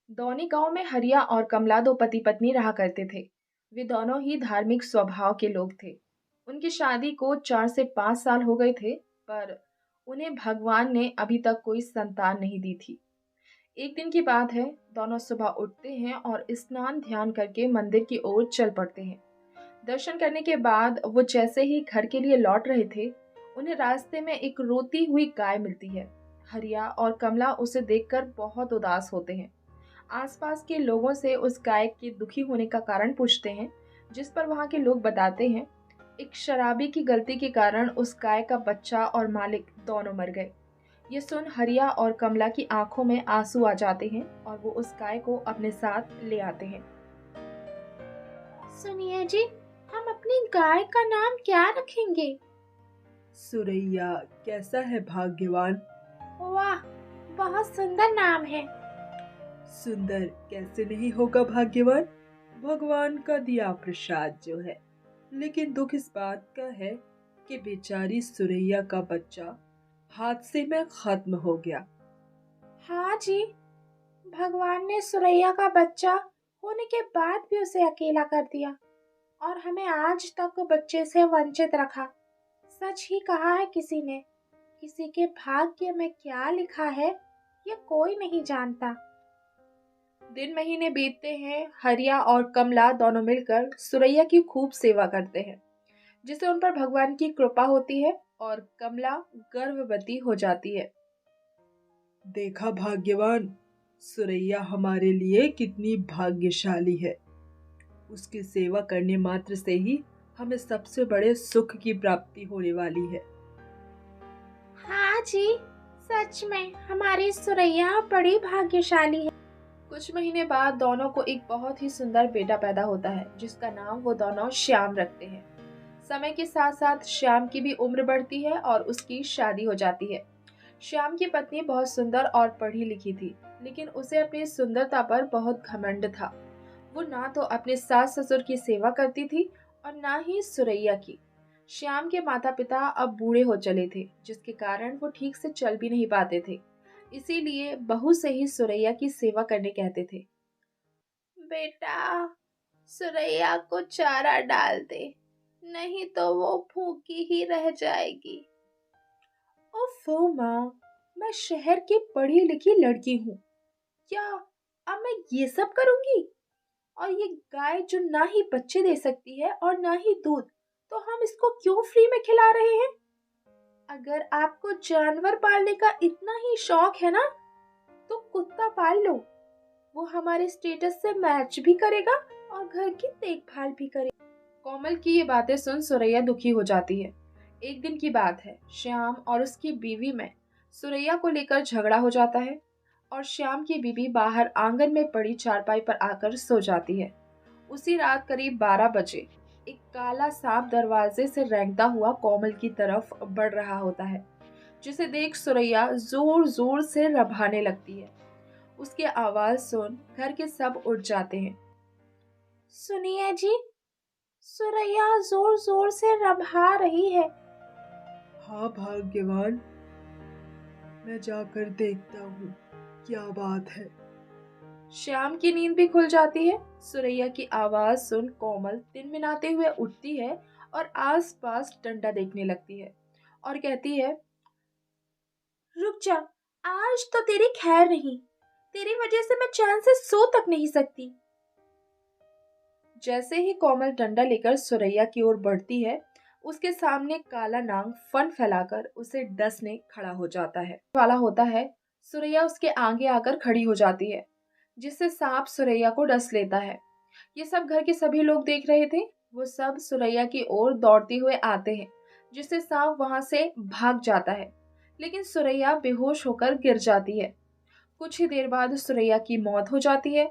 दौनी गांव में हरिया और कमला दो पति पत्नी रहा करते थे। वे दोनों ही धार्मिक स्वभाव के लोग थे। उनकी शादी को 4 से 5 साल हो गए थे, पर उन्हें भगवान ने अभी तक कोई संतान नहीं दी थी। एक दिन की बात है, दोनों सुबह उठते हैं और स्नान ध्यान करके मंदिर की ओर चल पड़ते हैं। दर्शन करने के बाद वो जैसे ही घर के लिए लौट रहे थे, उन्हें रास्ते में एक रोती हुई गाय मिलती है। हरिया और कमला उसे देखकर बहुत उदास होते हैं। आसपास के लोगों से उस गाय के दुखी होने का कारण पूछते हैं, जिस पर वहां के लोग बताते हैं, एक शराबी की गलती के कारण उस गाय का बच्चा और मालिक दोनों मर गए। ये सुन हरिया और कमला की आंखों में आंसू आ जाते हैं और वो उस गाय को अपने साथ ले आते हैं। सुनिए जी, हम अपनी गाय का नाम क्या रखेंगे? सुरैया कैसा है भाग्यवान। वाह, बहुत सुंदर नाम है। सुंदर कैसे नहीं होगा भाग्यवान, भगवान का दिया प्रसाद जो है। लेकिन दुख इस बात का है कि बेचारी सुरैया का बच्चा हादसे में खत्म हो गया। हाँ जी, भगवान ने सुरैया का बच्चा होने के बाद भी उसे अकेला कर दिया और हमें आज तक बच्चे से वंचित रखा। सच ही कहा है किसी ने, किसी के भाग्य में क्या लिखा है ये कोई नहीं जानता। दिन महीने बीतते हैं, हरिया और कमला दोनों मिलकर सुरैया की खूब सेवा करते हैं, जिससे उन पर भगवान की कृपा होती है और कमला गर्भवती हो जाती है। देखा भाग्यवान, सुरैया हमारे लिए कितनी भाग्यशाली है। उसकी सेवा करने मात्र से ही हमें सबसे बड़े सुख की प्राप्ति होने वाली है। हाँ जी, सच में हमारी सुरैया बड़ी भाग्यशाली है। कुछ महीने बाद दोनों को एक बहुत ही सुंदर बेटा पैदा होता है, जिसका नाम वो दोनों श्याम रखते हैं। समय के साथ साथ श्याम की भी उम्र बढ़ती है और उसकी शादी हो जाती है। श्याम की पत्नी बहुत सुंदर और पढ़ी लिखी थी, लेकिन उसे अपनी सुंदरता पर बहुत घमंड था। वो ना तो अपने सास ससुर की सेवा करती थी और ना ही सुरैया की। श्याम के माता पिता अब बूढ़े हो चले थे, जिसके कारण वो ठीक से चल भी नहीं पाते थे। इसीलिए बहू से ही सुरैया की सेवा करने कहते थे। बेटा, सुरैया को चारा डाल दे, नहीं तो वो भूखी ही रह जाएगी। ओफो माँ, मैं शहर की पढ़ी लिखी लड़की हूँ, क्या अब मैं ये सब करूंगी? और ये गाय जो ना ही बच्चे दे सकती है और ना ही दूध, तो हम इसको क्यों फ्री में खिला रहे हैं? अगर आपको जानवर पालने का इतना ही शौक है ना, तो कुत्ता पाल लो। वो हमारे स्टेटस से मैच भी करेगा और घर की देखभाल भी करेगा। कोमल की ये बातें सुन सुरैया दुखी हो जाती है। एक दिन की बात है, श्याम और उसकी बीवी में सुरैया को लेकर झगड़ा हो जाता है और श्याम की बीवी बाहर आंगन में पड़ी चारपाई पर आकर सो जाती है। उसी रात करीब 12 बजे एक काला सांप दरवाजे से रेंगता हुआ कोमल की तरफ बढ़ रहा होता है, जिसे देख सुरैया जोर जोर से रभाने लगती है। उसकी आवाज सुन घर के सब उठ जाते हैं। सुनिए जी, सुरैया जोर जोर से रभा रही है। हाँ भाग्यवान, मैं जाकर देखता हूँ क्या बात है। श्याम की नींद भी खुल जाती है। सुरैया की आवाज सुन कोमल तिनमिनाते हुए उठती है और आसपास डंडा देखने लगती है और कहती है, रुक जा, आज तो तेरी खैर नहीं। तेरी वजह से मैं चैन से सो तक नहीं सकती। जैसे ही कोमल डंडा लेकर सुरैया की ओर बढ़ती है, उसके सामने काला नाग फन फैलाकर उसे डसने खड़ा हो जाता है वाला होता है। सुरैया उसके आगे आकर खड़ी हो जाती है, जिससे सांप सुरैया को डस लेता है। ये सब घर के सभी लोग देख रहे थे। वो सब सुरैया की ओर दौड़ते हुए आते हैं, जिससे सांप वहां से भाग जाता है, लेकिन सुरैया बेहोश होकर गिर जाती है। कुछ ही देर बाद सुरैया की मौत हो जाती है।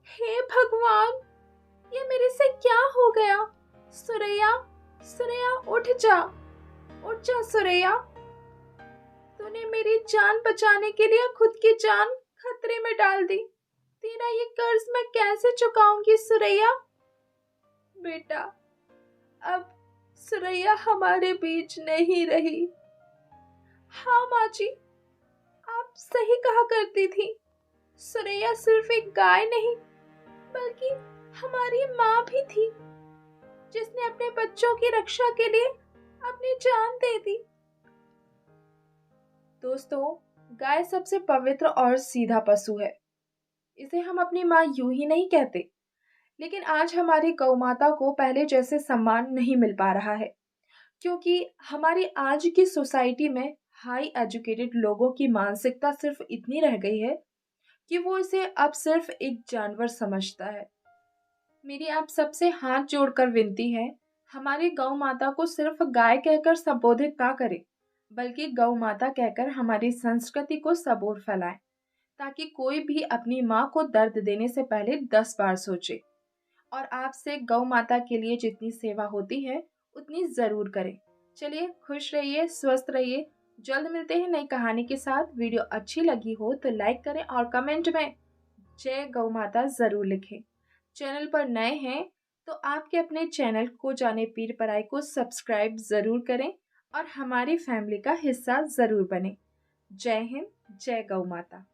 हे भगवान, ये मेरे से क्या हो गया? सुरैया, सुरैया उठ जा सुरैया। तूने मेरी जान बचाने के लिए खुद की जान खतरे में डाल दी। तेरा ये कर्ज मैं कैसे चुकाऊंगी सुरैया? बेटा, अब सुरैया हमारे बीच नहीं रही। हाँ माँ जी, आप सही कहा करती थी। सुरैया सिर्फ एक गाय नहीं बल्कि हमारी माँ भी थी, जिसने अपने बच्चों की रक्षा के लिए अपनी जान दे दी। दोस्तों, गाय सबसे पवित्र और सीधा पशु है। इसे हम अपनी माँ यूं ही नहीं कहते, लेकिन आज हमारी गौ माता को पहले जैसे सम्मान नहीं मिल पा रहा है, क्योंकि हमारी आज की सोसाइटी में हाई एजुकेटेड लोगों की मानसिकता सिर्फ इतनी रह गई है कि वो इसे अब सिर्फ एक जानवर समझता है। मेरी आप सबसे हाथ जोड़कर विनती है, हमारी गौ माता को सिर्फ गाय कहकर संबोधित ना करें, बल्कि गौ माता कहकर हमारी संस्कृति को सबूर फैलाएं, ताकि कोई भी अपनी माँ को दर्द देने से पहले 10 बार सोचे और आपसे गौ माता के लिए जितनी सेवा होती है उतनी ज़रूर करें। चलिए, खुश रहिए, स्वस्थ रहिए। जल्द मिलते हैं नई कहानी के साथ। वीडियो अच्छी लगी हो तो लाइक करें और कमेंट में जय गौ माता ज़रूर लिखें। चैनल पर नए हैं तो आपके अपने चैनल को जाने पीर पराई को सब्सक्राइब ज़रूर करें और हमारी फैमिली का हिस्सा ज़रूर बने। जय हिंद, जय गौ माता।